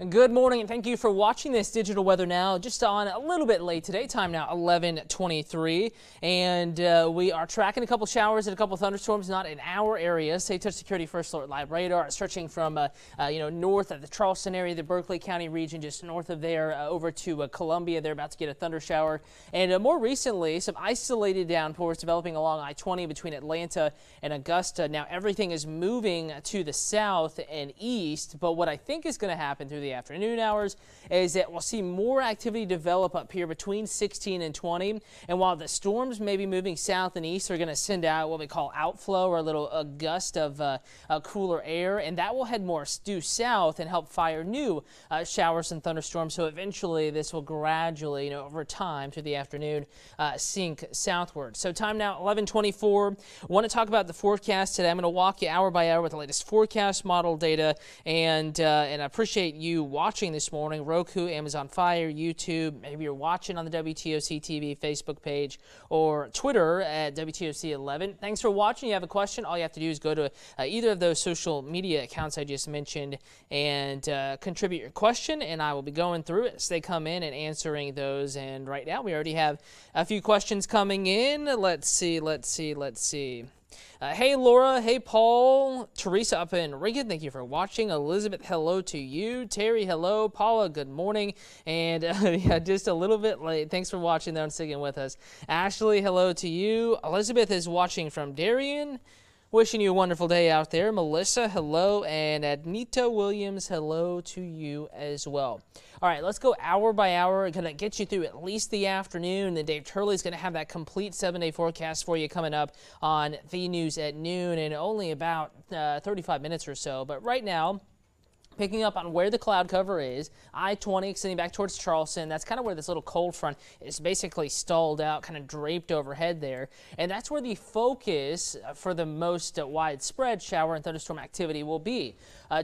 Good morning and thank you for watching this Digital Weather Now. Just on a little bit late today, time now 11:23, and we are tracking a couple showers and a couple thunderstorms not in our area. Say Touch Security First Alert Live radar stretching from north of the Charleston area, the Berkeley County region, just north of there over to Columbia. They're about to get a thunder shower, and more recently some isolated downpours developing along I-20 between Atlanta and Augusta. Now everything is moving to the south and east, but what I think is going to happen through the afternoon hours is that we'll see more activity develop up here between 16 and 20. And while the storms may be moving south and east, they're going to send out what we call outflow, or a little gust of cooler air, and that will head more due south and help fire new showers and thunderstorms. So eventually this will gradually, over time through the afternoon, sink southward. So time now 11:24. Want to talk about the forecast today. I'm going to walk you hour by hour with the latest forecast model data, and I appreciate you watching this morning. Roku, Amazon Fire, YouTube. Maybe you're watching on the WTOC TV Facebook page or Twitter at WTOC11. Thanks for watching. You have a question, all you have to do is go to either of those social media accounts I just mentioned and contribute your question, and I will be going through it as they come in and answering those. And right now we already have a few questions coming in. Let's see. Hey Laura, hey Paul, Teresa up in Reagan, thank you for watching. Elizabeth, hello to you. Terry, hello. Paula, good morning. And yeah, just a little bit late. Thanks for watching though and sticking with us. Ashley, hello to you. Elizabeth is watching from Darien. Wishing you a wonderful day out there. Melissa, hello. And Adnita Williams, hello to you as well. All right, let's go hour by hour. Going to get you through at least the afternoon. Then Dave Turley's going to have that complete 7-day forecast for you coming up on the news at noon in only about 35 minutes or so. But right now, picking up on where the cloud cover is, I-20 extending back towards Charleston. That's kind of where this little cold front is basically stalled out, kind of draped overhead there. And that's where the focus for the most widespread shower and thunderstorm activity will be.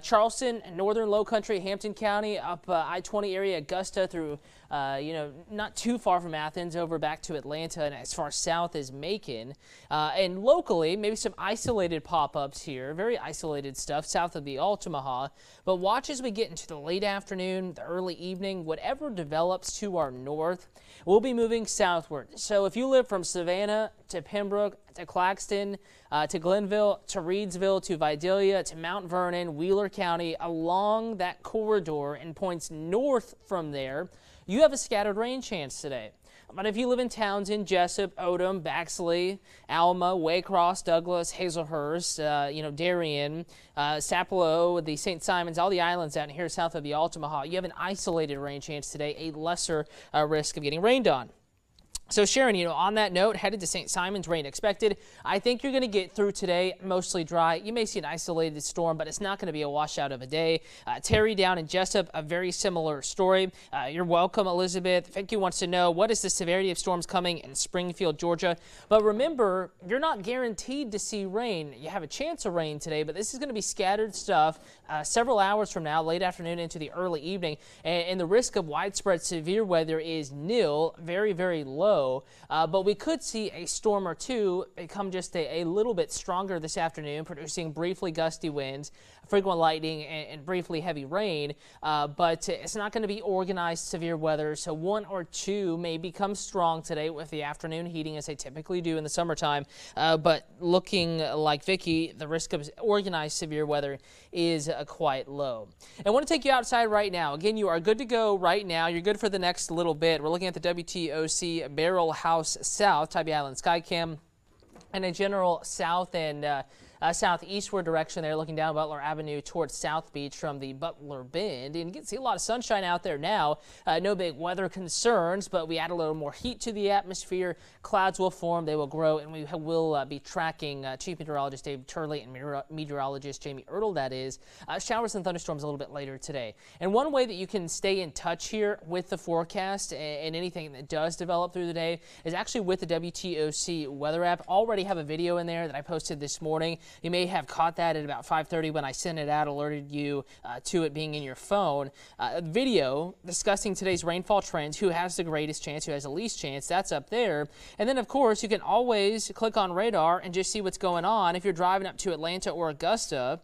Charleston, northern low country, Hampton County, up I-20 area, Augusta through, not too far from Athens, over back to Atlanta and as far south as Macon. And locally, maybe some isolated pop-ups here, very isolated stuff south of the Altamaha. But watch as we get into the late afternoon, the early evening, whatever develops to our north, we'll be moving southward. So if you live from Savannah to Pembroke to Claxton to Glenville to Reedsville to Vidalia to Mount Vernon, Wheeler County, along that corridor and points north from there, you have a scattered rain chance today. But if you live in towns in Jessup, Odom, Baxley, Alma, Waycross, Douglas, Hazelhurst, Darien, Sapelo, the St. Simons, all the islands out here south of the Altamaha, you have an isolated rain chance today, a lesser risk of getting rained on. So Sharon, on that note, headed to St. Simons, rain expected. I think you're going to get through today mostly dry. You may see an isolated storm, but it's not going to be a washout of a day. Terry down in Jessup, a very similar story. You're welcome, Elizabeth. Thank you wants to know, what is the severity of storms coming in Springfield, Georgia? But remember, you're not guaranteed to see rain. You have a chance of rain today, but this is going to be scattered stuff several hours from now, late afternoon into the early evening. And the risk of widespread severe weather is nil, very, very low. But we could see a storm or two become just a little bit stronger this afternoon, producing briefly gusty winds, frequent lightning, and briefly heavy rain. But it's not going to be organized severe weather, so one or two may become strong today with the afternoon heating as they typically do in the summertime. But looking like Vicky, the risk of organized severe weather is quite low. I want to take you outside right now. Again, you are good to go right now. You're good for the next little bit. We're looking at the WTOC Barrel House South, Tybee Island Skycam, and a general south and southeastward direction there, looking down Butler Avenue towards South Beach from the Butler Bend. And you can see a lot of sunshine out there now. No big weather concerns, but we add a little more heat to the atmosphere. Clouds will form, they will grow, and we will be tracking Chief Meteorologist Dave Turley and Meteorologist Jamie Ertl, that is, showers and thunderstorms a little bit later today. And one way that you can stay in touch here with the forecast and anything that does develop through the day is actually with the WTOC weather app. Already have a video in there that I posted this morning. You may have caught that at about 5:30 when I sent it out, alerted you to it being in your phone. A video discussing today's rainfall trends, who has the greatest chance, who has the least chance, that's up there. And then, of course, you can always click on radar and just see what's going on. If you're driving up to Atlanta or Augusta,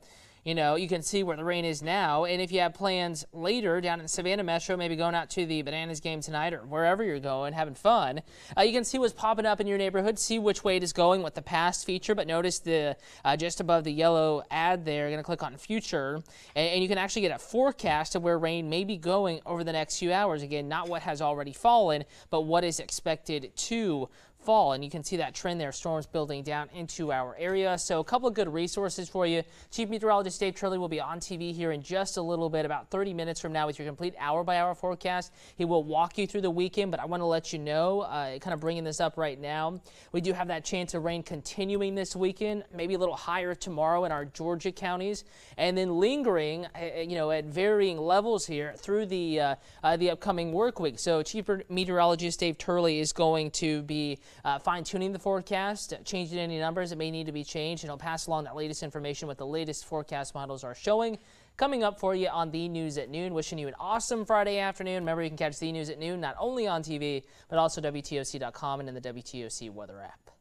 you can see where the rain is now. And if you have plans later down in the Savannah Metro, maybe going out to the Bananas game tonight or wherever you're going, having fun, you can see what's popping up in your neighborhood, see which way it is going with the past feature. But notice the just above the yellow ad there, you're going to click on future, and you can actually get a forecast of where rain may be going over the next few hours. Again, not what has already fallen, but what is expected to fall. And you can see that trend there, storms building down into our area. So a couple of good resources for you. Chief Meteorologist Dave Turley will be on TV here in just a little bit, about 30 minutes from now, with your complete hour-by-hour forecast. He will walk you through the weekend, but I want to let you know, kind of bringing this up right now, we do have that chance of rain continuing this weekend, maybe a little higher tomorrow in our Georgia counties, and then lingering, at varying levels here through the upcoming work week. So Chief Meteorologist Dave Turley is going to be fine-tuning the forecast, changing any numbers that may need to be changed, and he'll pass along that latest information, what the latest forecast models are showing. Coming up for you on The News at Noon. Wishing you an awesome Friday afternoon. Remember, you can catch The News at Noon not only on TV, but also WTOC.com and in the WTOC weather app.